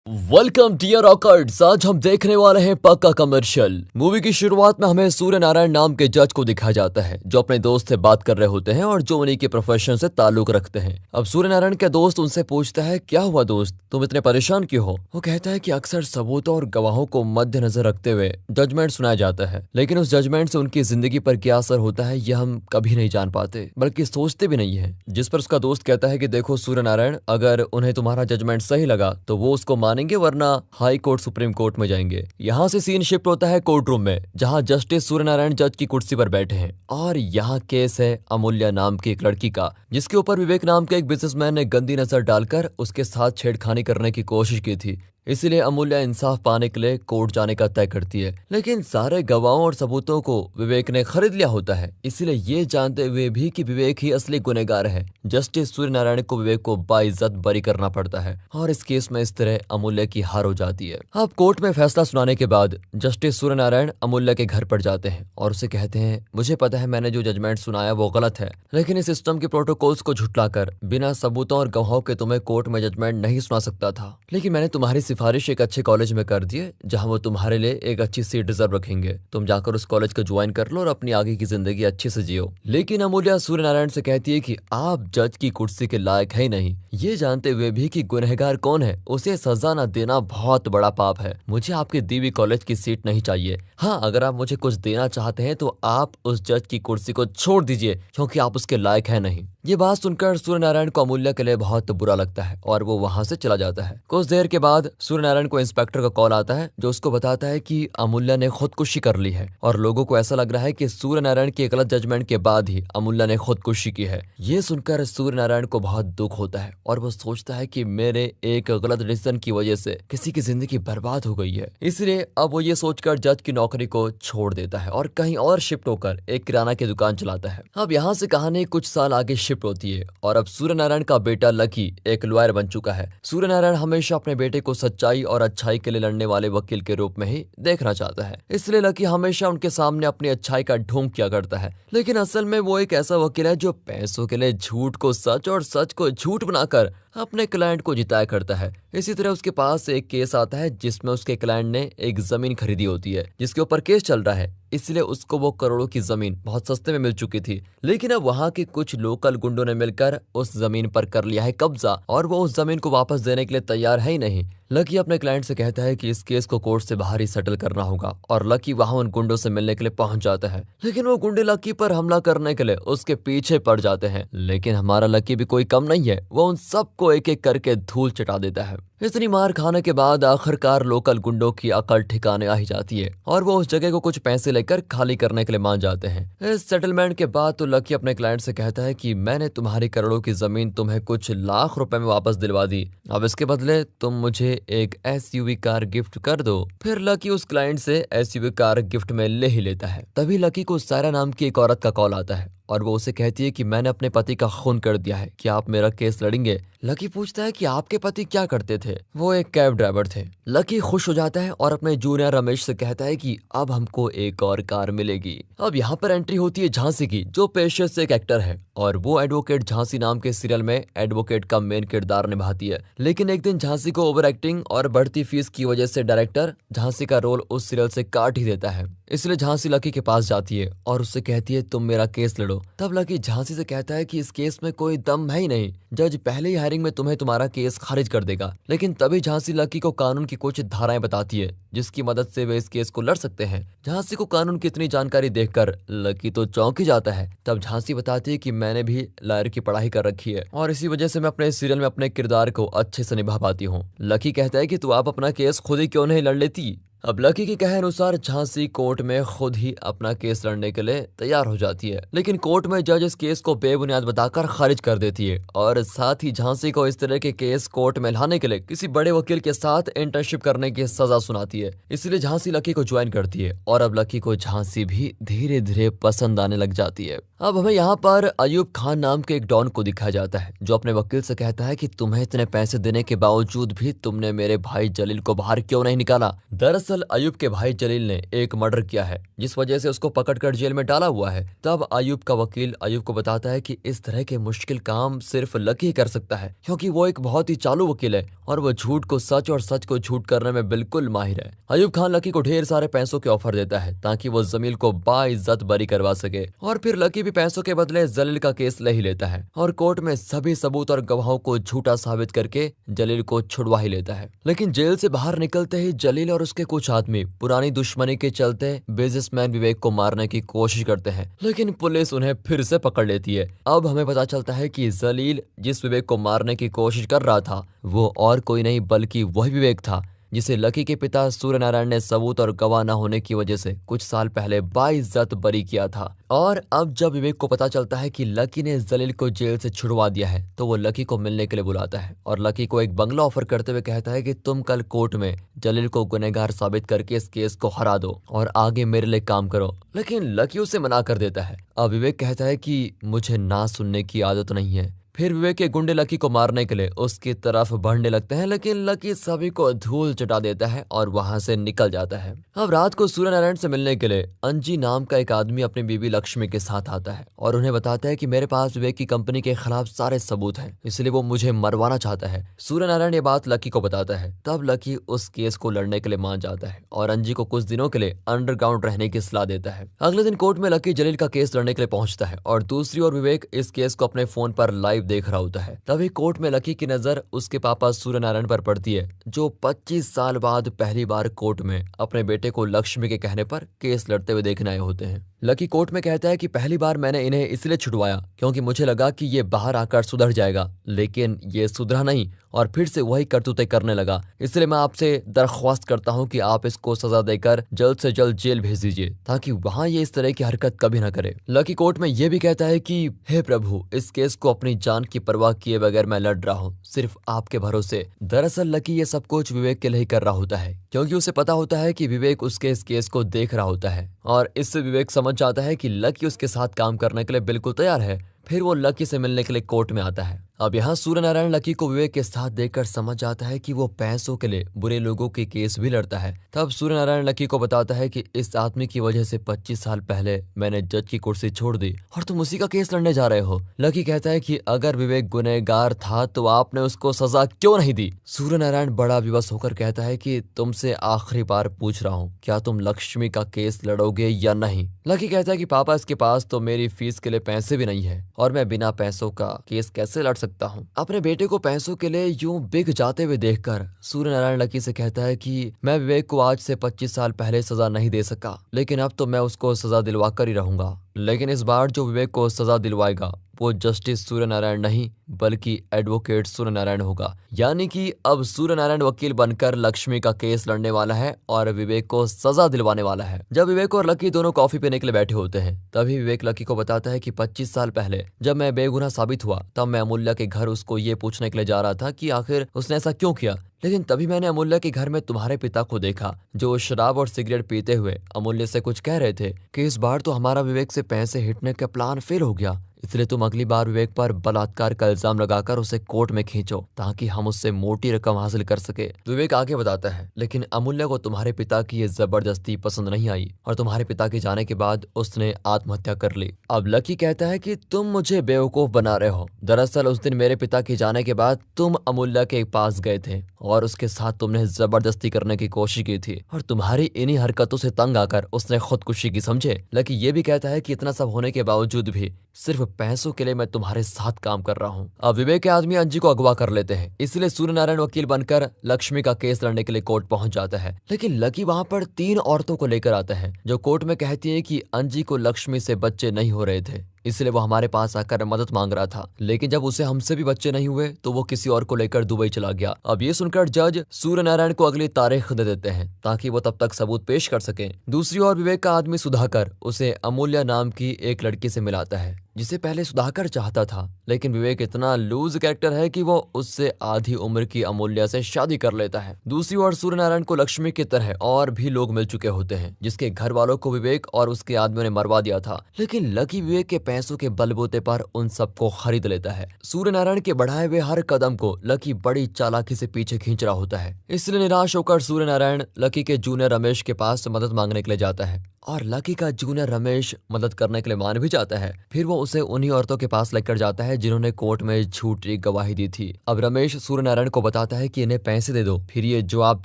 Welcome dear रॉकर्ड्स। आज हम देखने वाले हैं पक्का कमर्शियल। मूवी की शुरुआत में हमें सूर्य नारायण नाम के जज को दिखाया जाता है जो अपने दोस्त से बात कर रहे होते हैं और जो उन्हीं के प्रोफेशन से ताल्लुक रखते हैं। अब सूर्य नारायण का दोस्त उनसे पूछता है, क्या हुआ दोस्त, तुम इतने परेशान क्यों हो? वो कहता है कि अक्सर सबूतों और गवाहों को मद्देनजर रखते हुए जजमेंट सुनाया जाता है, लेकिन उस जजमेंट से उनकी जिंदगी पर क्या असर होता है यह हम कभी नहीं जान पाते, बल्कि सोचते भी नहीं है। जिस पर उसका दोस्त कहता है कि देखो सूर्य नारायण, अगर उन्हें तुम्हारा जजमेंट सही लगा तो वो उसको मानेंगे, वरना हाई कोर्ट सुप्रीम कोर्ट में जाएंगे। यहाँ से सीन शिफ्ट होता है कोर्ट रूम में, जहाँ जस्टिस सूर्य नारायण जज की कुर्सी पर बैठे हैं और यहाँ केस है अमूल्या नाम की एक लड़की का, जिसके ऊपर विवेक नाम के एक बिजनेसमैन ने गंदी नजर डालकर उसके साथ छेड़खानी करने की कोशिश की थी। इसीलिए अमूल्या इंसाफ पाने के लिए कोर्ट जाने का तय करती है, लेकिन सारे गवाहों और सबूतों को विवेक ने खरीद लिया होता है। इसीलिए ये जानते हुए भी कि विवेक ही असली गुनहगार है, जस्टिस सूर्य नारायण को विवेक को बाइज्जत बरी करना पड़ता है और इस केस में इस तरह अमूल्या की हार हो जाती है। अब कोर्ट में फैसला सुनाने के बाद जस्टिस सूर्य नारायण अमूल्या के घर पर जाते हैं और उसे कहते हैं, मुझे पता है मैंने जो जजमेंट सुनाया वो गलत है, लेकिन इस सिस्टम के प्रोटोकॉल्स को झुठलाकर बिना सबूतों और गवाहों के तुम्हें कोर्ट में जजमेंट नहीं सुना सकता था, लेकिन मैंने तुम्हारी सिफारिश एक अच्छे कॉलेज में कर दिए जहां वो तुम्हारे लिए एक अच्छी सीट रिजर्व रखेंगे। तुम जाकर उस कॉलेज को ज्वाइन कर लो और अपनी आगे की जिंदगी अच्छे से जियो। लेकिन अमूल्या सूर्य नारायण से कहती है कि आप जज की कुर्सी के लायक है ही नहीं। ये जानते हुए भी कि गुनहगार कौन है उसे सजा न देना बहुत बड़ा पाप है। मुझे आपकी दी हुई कॉलेज की सीट नहीं चाहिए। हाँ, अगर आप मुझे कुछ देना चाहते हैं तो आप उस जज की कुर्सी को छोड़ दीजिए, क्योंकि आप उसके लायक है नहीं। ये बात सुनकर सूर्य नारायण को अमूल्या के लिए बहुत बुरा लगता है और वो वहां से चला जाता है। कुछ देर के बाद सूर्य नारायण को इंस्पेक्टर का कॉल आता है जो उसको बताता है कि अमूल्या ने खुदकुशी कर ली है और लोगों को ऐसा लग रहा है कि सूर्य नारायण के गलत जजमेंट के बाद ही अमूल्या ने खुदकुशी की है। ये सुनकर सूर्य नारायण को बहुत दुख होता है और वो सोचता है कि मेरे एक गलत डिसीजन की वजह से किसी की जिंदगी बर्बाद हो गई है। इसलिए अब वो ये सोचकर जज की नौकरी को छोड़ देता है और कहीं और शिफ्ट होकर एक किराना की दुकान चलाता है। अब यहाँ से कहानी कुछ साल आगे शिफ्ट होती है और अब सूर्य नारायण का बेटा लकी एक लॉयर बन चुका है। सूर्य नारायण हमेशा अपने बेटे को सच्चाई और अच्छाई के लिए लड़ने वाले वकील के रूप में ही देखना चाहता है, इसलिए लकी हमेशा उनके सामने अपनी अच्छाई का ढोंग किया करता है। लेकिन असल में वो एक ऐसा वकील है जो पैसों के लिए झूठ को सच और सच को झूठ बनाकर अपने क्लाइंट को जिताया करता है। इसी तरह उसके पास एक केस आता है जिसमें उसके क्लाइंट ने एक जमीन खरीदी होती है जिसके ऊपर केस चल रहा है, इसलिए उसको वो करोड़ों की जमीन बहुत सस्ते में मिल चुकी थी। लेकिन अब वहाँ के कुछ लोकल गुंडों ने मिलकर उस जमीन पर कर लिया है कब्जा और वो उस जमीन को वापस देने के लिए तैयार है ही नहीं। लकी अपने क्लाइंट से कहता है कि इस केस को कोर्ट से बाहर ही सेटल करना होगा और लकी वहाँ उन गुंडों से मिलने के लिए पहुंच जाता है, लेकिन वो गुंडे लकी पर हमला करने के लिए उसके पीछे पड़ जाते हैं। लेकिन हमारा लकी भी कोई कम नहीं है, वो उन सबको एक एक करके धूल चटा देता है। इतनी मार खाने के बाद आखिरकार लोकल गुंडों की अकल ठिकाने आ ही जाती है और वो उस जगह को कुछ पैसे लेकर खाली करने के लिए मान जाते हैं। इस सेटलमेंट के बाद तो लकी अपने क्लाइंट से कहता है कि मैंने तुम्हारी करोड़ों की जमीन तुम्हें कुछ लाख रुपए में वापस दिलवा दी, अब इसके बदले तुम मुझे एक एसयूवी कार गिफ्ट कर दो। फिर लकी उस क्लाइंट से एसयूवी कार गिफ्ट में ले ही लेता है। तभी लकी को सायरा नाम की एक औरत का कॉल आता है और वो उसे कहती है कि मैंने अपने पति का खून कर दिया है, क्या आप मेरा केस लड़ेंगे? लकी पूछता है कि आपके पति क्या करते थे? वो एक कैब ड्राइवर थे। लकी खुश हो जाता है और अपने जूनियर रमेश से कहता है कि अब हमको एक और कार मिलेगी। अब यहाँ पर एंट्री होती है झांसी की, जो पेशे से एक एक्टर है और वो एडवोकेट झांसी नाम के सीरियल में एडवोकेट का मेन किरदार निभाती है। लेकिन एक दिन झांसी को ओवर एक्टिंग और बढ़ती फीस की वजह से डायरेक्टर झांसी का रोल उस सीरियल से काट ही देता है। इसलिए झांसी लकी के पास जाती है और उससे कहती है तुम मेरा केस लड़ो। तब लकी झांसी से कहता है कि इस केस में कोई दम है ही नहीं, जज पहले ही हायरिंग में तुम्हारा केस खारिज कर देगा। लेकिन तभी झांसी लकी को कानून की कुछ धाराएं बताती है जिसकी मदद से वे इस केस को लड़ सकते हैं। झांसी को कानून की इतनी जानकारी देखकर लकी तो चौंक ही जाता है। तब झांसी बताती है कि मैंने भी लॉयर की पढ़ाई कर रखी है और इसी वजह से मैं अपने सीरियल में अपने किरदार को अच्छे से निभा पाती हूँ। लकी कहता है कि तू आप अपना केस खुद ही क्यों नहीं लड़ लेती? अब लकी के कहे अनुसार झांसी कोर्ट में खुद ही अपना केस लड़ने के लिए तैयार हो जाती है, लेकिन कोर्ट में जज इस केस को बेबुनियाद बताकर खारिज कर देती है और साथ ही झांसी को इस तरह के केस कोर्ट में लाने के लिए किसी बड़े वकील के साथ इंटर्नशिप करने की सजा सुनाती है। इसलिए झांसी लकी को ज्वाइन करती है और अब लकी को झांसी भी धीरे धीरे पसंद आने लग जाती है। अब हमें यहाँ पर अयूब खान नाम के एक डॉन को दिखाया जाता है जो अपने वकील से कहता है कि तुम्हें इतने पैसे देने के बावजूद भी तुमने मेरे भाई जलील को बाहर क्यों नहीं निकाला? दरअसल दरअसल अयूब के भाई जलील ने एक मर्डर किया है जिस वजह से उसको पकड़कर जेल में डाला हुआ है। तब अयूब का वकील अयूब को बताता है कि इस तरह के मुश्किल काम सिर्फ लकी कर सकता है, क्योंकि वो एक बहुत ही चालू वकील है और वो झूठ को सच और सच को झूठ करने में बिल्कुल माहिर है। अयूब खान लकी को ढेर सारे पैसों के ऑफर देता है ताकि वो जमील को बाइज्जत बरी करवा सके, और फिर लकी भी पैसों के बदले जलील का केस ले ही लेता है और कोर्ट में सभी सबूत और गवाहों को झूठा साबित करके जलील को छुड़वा ही लेता है। लेकिन जेल से बाहर निकलते ही जलील और उसके कुछ आदमी पुरानी दुश्मनी के चलते बिजनेसमैन विवेक को मारने की कोशिश करते हैं, लेकिन पुलिस उन्हें फिर से पकड़ लेती है। अब हमें पता चलता है कि जलील जिस विवेक को मारने की कोशिश कर रहा था वो और कोई नहीं बल्कि वही विवेक था जिसे लकी के पिता सूर्य नारायण ने सबूत और गवाह न होने की वजह से कुछ साल पहले बाइज्जत बरी किया था। और अब जब विवेक को पता चलता है कि लकी ने जलील को जेल से छुड़वा दिया है तो वो लकी को मिलने के लिए बुलाता है और लकी को एक बंगला ऑफर करते हुए कहता है कि तुम कल कोर्ट में जलील को गुनहगार साबित करके इस केस को हरा दो और आगे मेरे लिए काम करो। लेकिन लकी उसे मना कर देता है। अब विवेक कहता है कि मुझे ना सुनने की आदत नहीं है। फिर विवेक के गुंडे लकी को मारने के लिए उसकी तरफ बढ़ने लगते हैं, लेकिन लकी सभी को धूल चटा देता है और वहां से निकल जाता है। अब रात को सूर्य नारायण से मिलने के लिए अंजी नाम का एक आदमी अपनी बीवी लक्ष्मी के साथ आता है और उन्हें बताता है कि मेरे पास विवेक की कंपनी के खिलाफ सारे सबूत हैं, इसलिए वो मुझे मरवाना चाहता है। सूर्य नारायण ये बात लकी को बताता है। तब लकी उस केस को लड़ने के लिए मान जाता है और अंजी को कुछ दिनों के लिए अंडरग्राउंड रहने की सलाह देता है। अगले दिन कोर्ट में लकी जलील का केस लड़ने के लिए पहुंचता है और दूसरी ओर विवेक इस केस को अपने फोन पर लाइव देख रहा होता है। तभी कोर्ट में लकी की नजर उसके पापा सूर्य नारायण पर पड़ती है, जो 25 साल बाद पहली बार कोर्ट में अपने बेटे को लक्ष्मी के कहने पर केस लड़ते हुए देखने आए होते हैं। लकी कोर्ट में कहता है कि पहली बार मैंने इन्हें इसलिए छुड़वाया क्योंकि मुझे लगा कि ये बाहर आकर सुधर जाएगा, लेकिन ये सुधरा नहीं और फिर से वही करतूतें करने लगा। इसलिए मैं आपसे दरख्वास्त करता हूं कि आप इसको सजा देकर जल्द से जल्द जेल भेज दीजिए ताकि वहां ये इस तरह की हरकत कभी ना करे। लकी कोर्ट में ये भी कहता है कि हे प्रभु, इस केस को अपनी जान की परवाह किए बगैर मैं लड़ रहा हूँ, सिर्फ आपके भरोसे। दरअसल लकी ये सब कुछ विवेक के लिए ही कर रहा होता है क्योंकि उसे पता होता है कि विवेक उसके इस केस को देख रहा होता है और इससे विवेक समझ जाता है कि लकी उसके साथ काम करने के लिए बिल्कुल तैयार है। फिर वो लकी से मिलने के लिए कोर्ट में आता है। अब यहाँ सूर्य नारायण लकी को विवेक के साथ देखकर समझ जाता है कि वो पैसों के लिए बुरे लोगों के केस भी लड़ता है। तब सूर्य नारायण लकी को बताता है कि इस आदमी की वजह से 25 साल पहले मैंने जज की कुर्सी छोड़ दी और तुम उसी का केस लड़ने जा रहे हो। लकी कहता है कि अगर विवेक गुनहगार था तो आपने उसको सजा क्यों नहीं दी। सूर्य नारायण बड़ा विवश होकर कहता है कि तुमसे आखिरी बार पूछ रहा हूँ, क्या तुम लक्ष्मी का केस लड़ोगे या नहीं। लकी कहता है कि पापा, इसके पास तो मेरी फीस के लिए पैसे भी नहीं है और मैं बिना पैसों का केस कैसे लड़ सकता हूँ। अपने बेटे को पैसों के लिए यूं बिक जाते हुए देखकर सूर्य नारायण लकी से कहता है कि मैं विवेक को आज से 25 साल पहले सजा नहीं दे सका, लेकिन अब तो मैं उसको सजा दिलवा कर ही रहूंगा। लेकिन इस बार जो विवेक को सजा दिलवाएगा वो जस्टिस सूर्य नारायण नहीं बल्कि एडवोकेट सूर्य नारायण होगा। यानी कि अब सूर्य नारायण वकील बनकर लक्ष्मी का केस लड़ने वाला है और विवेक को सजा दिलवाने वाला है। जब विवेक और लकी दोनों कॉफी पीने के लिए बैठे होते हैं तभी विवेक लकी को बताता है कि 25 साल पहले जब मैं बेगुनाह साबित हुआ तब मैं अमूल्य के घर उसको ये पूछने के लिए जा रहा था कि आखिर उसने ऐसा क्यों किया, लेकिन तभी मैंने अमूल्य के घर में तुम्हारे पिता को देखा जो शराब और सिगरेट पीते हुए अमूल्य से कुछ कह रहे थे कि इस बार तो हमारा विवेक से पैसे हिटने का प्लान फेल हो गया, इसलिए तुम अगली बार विवेक पर बलात्कार का इल्जाम लगाकर उसे कोर्ट में खींचो ताकि हम उससे मोटी रकम हासिल कर सके। विवेक आगे बताता है, लेकिन अमूल्य को तुम्हारे पिता की ये जबरदस्ती पसंद नहीं आई और तुम्हारे पिता के जाने के बाद उसने आत्महत्या कर ली। अब लकी कहता है कि तुम मुझे बेवकूफ बना रहे हो। दरअसल उस दिन मेरे पिता के जाने के बाद तुम अमूल्य के पास गए थे और उसके साथ तुमने जबरदस्ती करने की कोशिश की थी और तुम्हारी इन्हीं हरकतों से तंग आकर उसने खुदकुशी की, समझे। लकी ये भी कहता है कि इतना सब होने के बावजूद भी सिर्फ पैसों के लिए मैं तुम्हारे साथ काम कर रहा हूँ। अब विवेक के आदमी अंजी को अगवा कर लेते हैं, इसलिए सूर्य नारायण वकील बनकर लक्ष्मी का केस लड़ने के लिए कोर्ट पहुंच जाता है। लेकिन लकी वहां पर 3 औरतों को लेकर आता है जो कोर्ट में कहती है कि अंजी को लक्ष्मी से बच्चे नहीं हो रहे थे, इसलिए वो हमारे पास आकर मदद मांग रहा था, लेकिन जब उसे हमसे भी बच्चे नहीं हुए तो वो किसी और को लेकर दुबई चला गया। अब ये सुनकर जज सूर्य नारायण को अगली तारीख दे देते हैं ताकि वो तब तक सबूत पेश कर सके। दूसरी ओर विवेक का आदमी सुधाकर उसे अमूल्य नाम की एक लड़की से मिलाता है जिसे पहले सुधाकर चाहता था, लेकिन विवेक इतना लूज कैरेक्टर है कि वो उससे आधी उम्र की अमूल्य से शादी कर लेता है। दूसरी ओर सूर्य नारायण को लक्ष्मी की तरह और भी लोग मिल चुके होते हैं, जिसके घर वालों को विवेक और उसके आदमियों ने मरवा दिया था, लेकिन लकी विवेक के पैसों के बलबूते पर उन सबको खरीद लेता है। सूर्य नारायण के बढ़ाए हुए हर कदम को लकी बड़ी चालाकी से पीछे खींच रहा होता है। इसलिए निराश होकर सूर्य नारायण लकी के जूनियर रमेश के पास मदद मांगने के लिए जाता है और लकी का जूनियर रमेश मदद करने के लिए मान भी जाता है। फिर वो उसे उन्हीं औरतों के पास लेकर जाता है जिन्होंने कोर्ट में झूठी गवाही दी थी। अब रमेश सूर्य नारायण को बताता है कि इन्हें पैसे दे दो, फिर ये जो आप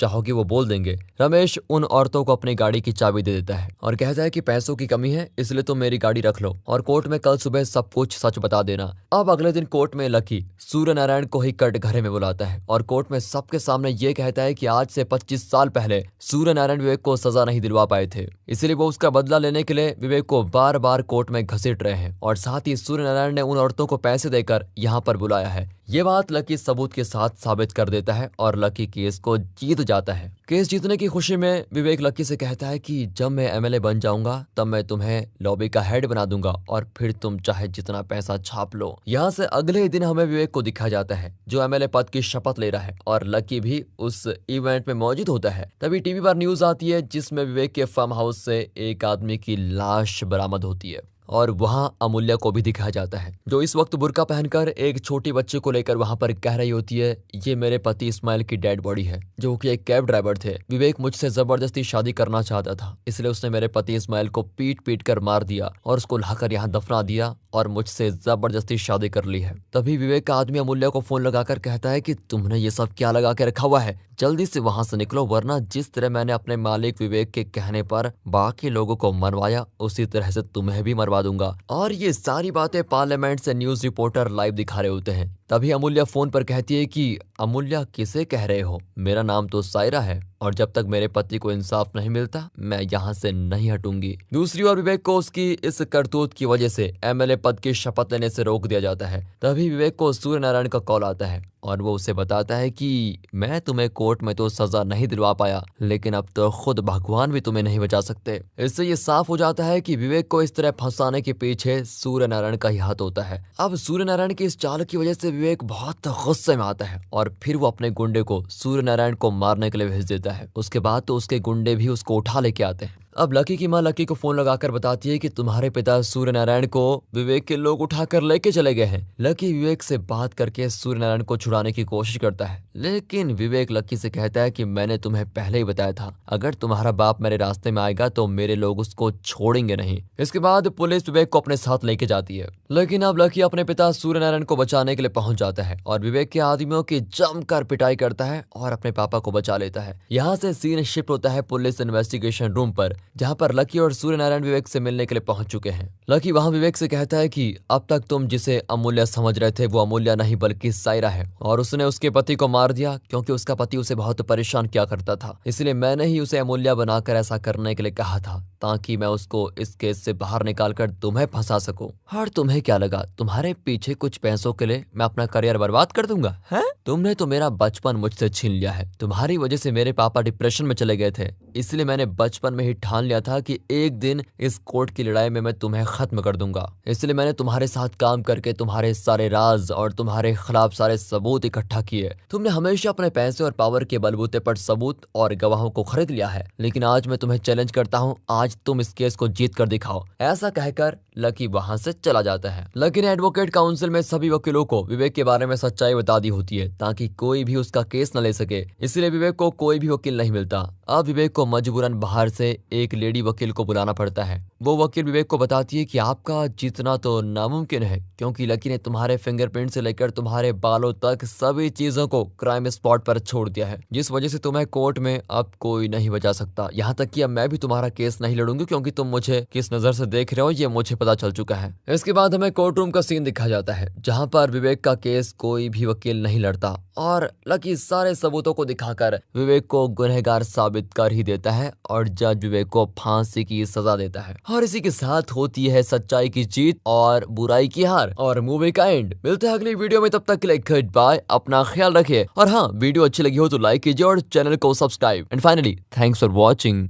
चाहोगे वो बोल देंगे। रमेश उन औरतों को अपनी गाड़ी की चाबी दे देता है और कहता है कि पैसों की कमी है, इसलिए तुम मेरी गाड़ी रख लो और कोर्ट में कल सुबह सब कुछ सच बता देना। अब अगले दिन कोर्ट में लकी सूर्य नारायण को ही कटघरे में बुलाता है और कोर्ट में सबके सामने ये कहता है कि आज से 25 साल पहले सूर्य नारायण विवेक को सजा नहीं दिलवा पाए थे, इसलिए वो उसका बदला लेने के लिए विवेक को बार बार कोर्ट में घसीट रहे हैं और साथ ही सूर्य नारायण ने उन औरतों को पैसे देकर यहाँ पर बुलाया है। ये बात लकी सबूत के साथ साबित कर देता है और लकी केस को जीत जाता है। केस जीतने की खुशी में विवेक लकी से कहता है कि जब मैं एमएलए बन जाऊंगा तब मैं तुम्हें लॉबी का हेड बना दूंगा और फिर तुम चाहे जितना पैसा छाप लो। यहाँ से अगले ही दिन हमें विवेक को दिखाया जाता है जो एमएलए पद की शपथ ले रहा है और लकी भी उस इवेंट में मौजूद होता है। तभी टीवी पर न्यूज आती है जिसमें विवेक के फार्म हाउस से एक आदमी की लाश बरामद होती है और वहां अमूल्य को भी दिखाया जाता है जो इस वक्त बुर्का पहनकर एक छोटी बच्चे को लेकर वहां पर कह रही होती है, ये मेरे पति इस्माइल की डेड बॉडी है जो कि एक कैब ड्राइवर थे। विवेक मुझसे जबरदस्ती शादी करना चाहता था, इसलिए उसने मेरे पति इस्माइल को पीट पीट कर मार दिया और उसको लाकर यहाँ दफना दिया और मुझसे जबरदस्ती शादी कर ली है। तभी विवेक का आदमी अमूल्य को फोन लगाकर कहता है कि तुमने ये सब क्या लगा के रखा हुआ है, जल्दी से वहां से निकलो वरना जिस तरह मैंने अपने मालिक विवेक के कहने पर बाकी लोगों को मरवाया उसी तरह से तुम्हें भी मरवा दूंगा। और ये सारी बातें पार्लियामेंट से न्यूज रिपोर्टर लाइव दिखा रहे होते हैं। तभी अमूल्य फोन पर कहती है कि अमूल्य किसे कह रहे हो, मेरा नाम तो सायरा है और जब तक मेरे पति को इंसाफ नहीं मिलता मैं यहाँ से नहीं हटूंगी। दूसरी ओर विवेक को उसकी इस करतूत की वजह से एमएलए पद की शपथ लेने से रोक दिया जाता है। तभी विवेक को सूर्य नारायण का कॉल आता है और वो उसे बताता है कि मैं तुम्हें कोर्ट में तो सजा नहीं दिलवा पाया, लेकिन अब तो खुद भगवान भी तुम्हें नहीं बचा सकते। इससे ये साफ हो जाता है कि विवेक को इस तरह फंसाने के पीछे सूर्य नारायण का ही हाथ होता है। अब सूर्य नारायण की इस चाल की वजह से विवेक बहुत गुस्से में आता है और फिर वो अपने गुंडे को सूर्य नारायण को मारने के लिए भेज देता है। उसके बाद तो उसके गुंडे भी उसको उठा लेके आते हैं। अब लकी की मां लकी को फोन लगाकर बताती है कि तुम्हारे पिता सूर्य नारायण को विवेक के लोग उठाकर लेके चले गए हैं। लकी विवेक से बात करके सूर्य नारायण को छुड़ाने की कोशिश करता है, लेकिन विवेक लकी से कहता है कि मैंने तुम्हें पहले ही बताया था अगर तुम्हारा बाप मेरे रास्ते में आएगा तो मेरे लोग उसको छोड़ेंगे नहीं। इसके बाद पुलिस विवेक को अपने साथ लेके जाती है, लेकिन अब लकी अपने पिता सूर्य नारायण को बचाने के लिए पहुंच जाता है और विवेक के आदमियों की जमकर पिटाई करता है और अपने पापा को बचा लेता है। यहाँ से सीन शिफ्ट होता है पुलिस इन्वेस्टिगेशन रूम पर, जहाँ पर लकी और सूर्य नारायण विवेक से मिलने के लिए पहुंच चुके हैं। लकी वहां विवेक से कहता है कि अब तक तुम जिसे अमूल्य समझ रहे थे वो अमूल्य नहीं बल्कि सायरा है और उसने उसके पति को मार दिया क्योंकि उसका पति उसे बहुत परेशान किया करता था। इसलिए मैंने ही उसे अमूल्य बनाकर ऐसा करने के लिए कहा था ताकि मैं उसको इस केस से बाहर निकालकर तुम्हें फंसा सकूं। और तुम्हें क्या लगा तुम्हारे पीछे कुछ पैसों के लिए मैं अपना करियर बर्बाद कर दूंगा? है तुमने तो मेरा बचपन मुझसे छीन लिया है। तुम्हारी वजह से मेरे पापा डिप्रेशन में चले गए थे, इसलिए मैंने बचपन में ही ठान लिया था कि एक दिन इस कोर्ट की लड़ाई में मैं तुम्हें खत्म कर दूंगा। इसलिए मैंने तुम्हारे साथ काम करके तुम्हारे सारे राज और तुम्हारे खिलाफ सारे सबूत इकट्ठा किए। तुमने हमेशा अपने पैसे और पावर के बलबूते पर सबूत और गवाहों को खरीद लिया है, लेकिन आज मैं तुम्हें चैलेंज करता हूँ, आज तुम इस केस को जीत कर दिखाओ। ऐसा कहकर लकी वहां से चला जाता है। लकी ने एडवोकेट काउंसिल में सभी वकीलों को विवेक के बारे में सच्चाई बता दी होती है ताकि कोई भी उसका केस न ले सके, इसलिए विवेक को कोई भी वकील नहीं मिलता। अब विवेक को मजबूरन बाहर से एक लेडी वकील को बुलाना पड़ता है। वो वकील विवेक को बताती है कि आपका जीतना तो नामुमकिन है क्योंकि लकी ने तुम्हारे फिंगरप्रिंट से लेकर तुम्हारे बालों तक सभी चीजों को क्राइम स्पॉट पर छोड़ दिया है, जिस वजह से तुम्हें कोर्ट में अब कोई नहीं बचा सकता। यहाँ तक कि अब मैं भी तुम्हारा केस नहीं लड़ूंगी क्योंकि तुम मुझे किस नजर से देख रहे हो ये मुझे पता चल चुका है। इसके बाद हमें कोर्ट रूम का सीन दिखाया जाता है जहाँ पर विवेक का केस कोई भी वकील नहीं लड़ता और लकी सारे सबूतों को दिखाकर विवेक को गुनहगार साबित कर ही देता है और जज विवेक को फांसी की सजा देता है। और इसी के साथ होती है सच्चाई की जीत और बुराई की हार और मूवी का एंड। मिलते हैं अगली वीडियो में, तब तक के लिए गुड बाय, अपना ख्याल रखिए और हाँ वीडियो अच्छी लगी हो तो लाइक कीजिए और चैनल को subscribe and finally thanks for watching.